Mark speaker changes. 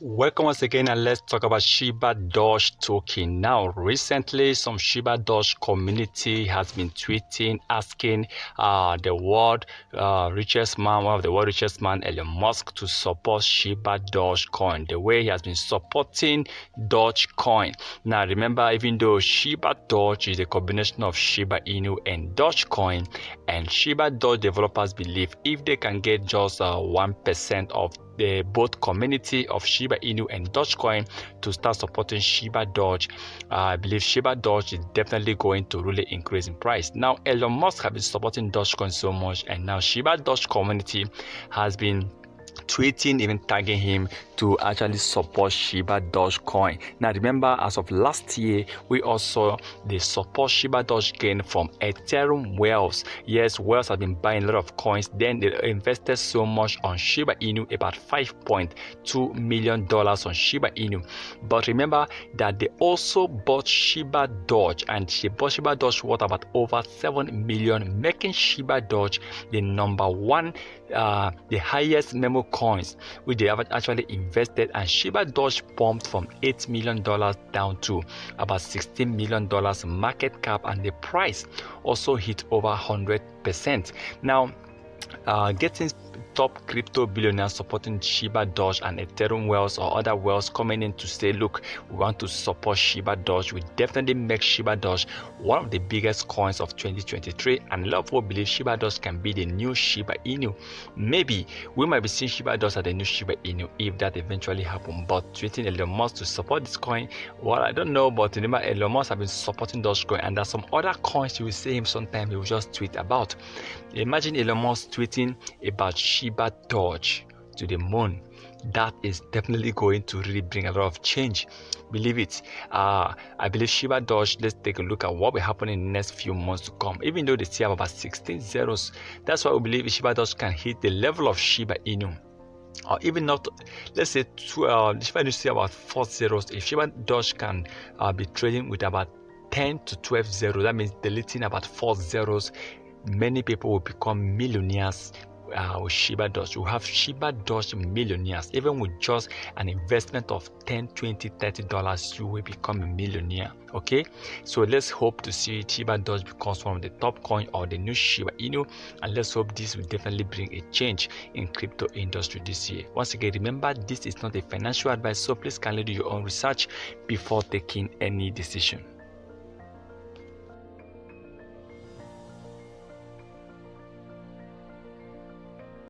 Speaker 1: Welcome once again, and let's talk about Shibadoge token. Now, recently, some Shibadoge community has been tweeting, asking the world richest man, one of the world richest man, Elon Musk, to support Shibadoge coin, the way he has been supporting Dogecoin. Now, remember, even though Shibadoge is a combination of Shiba Inu and Dogecoin, and Shibadoge developers believe if they can get just 1% of the both community of Shiba Inu and Dogecoin to start supporting Shibadoge, I believe Shibadoge is definitely going to really increase in price. Now, Elon Musk has been supporting Dogecoin so much, and now Shibadoge community has been tweeting, even tagging him to actually support Shibadoge coin. Now remember, as of last year, we also the support Shibadoge gain from Ethereum Wells. Yes, Wells have been buying a lot of coins. Then they invested so much on Shiba Inu, about $5.2 million on Shiba Inu. But remember that they also bought Shibadoge, and she bought Shibadoge worth about over 7 million, making Shibadoge the number one, the highest memo coins which they have actually invested. And Shibadoge pumped from $8 million down to about $16 million market cap, and the price also hit over 100%. Now, getting top crypto billionaires supporting Shibadoge and Ethereum Wells or other wells coming in to say, look, we want to support Shibadoge, we definitely make Shibadoge one of the biggest coins of 2023, and a lot of people believe Shibadoge can be the new Shiba Inu. Maybe we might be seeing Shibadoge as the new Shiba Inu if that eventually happens. But tweeting Elon Musk to support this coin, well, I don't know, but remember, Elon Musk have been supporting Dogecoin, and there's some other coins you will see him sometimes he will just tweet about. Imagine Elon Musk tweeting about Shibadoge to the moon. That is definitely going to really bring a lot of change. Believe it. I believe Shibadoge, let's take a look at what will happen in the next few months to come. Even though they still have about 16 zeros, that's why we believe Shibadoge can hit the level of Shiba Inu. Or even not, let's say Shiba Inu still about 4 zeros. If Shibadoge can be trading with about 10 to 12 zeros, that means deleting about 4 zeros, many people will become millionaires with Shibadoge. You have Shibadoge millionaires. Even with just an investment of $10, $20, $30, you will become a millionaire. Okay, so let's hope to see Shibadoge becomes one of the top coin or the new Shiba Inu, and let's hope this will definitely bring a change in crypto industry this year. Once again, remember, this is not a financial advice, so please kindly do your own research before taking any decision.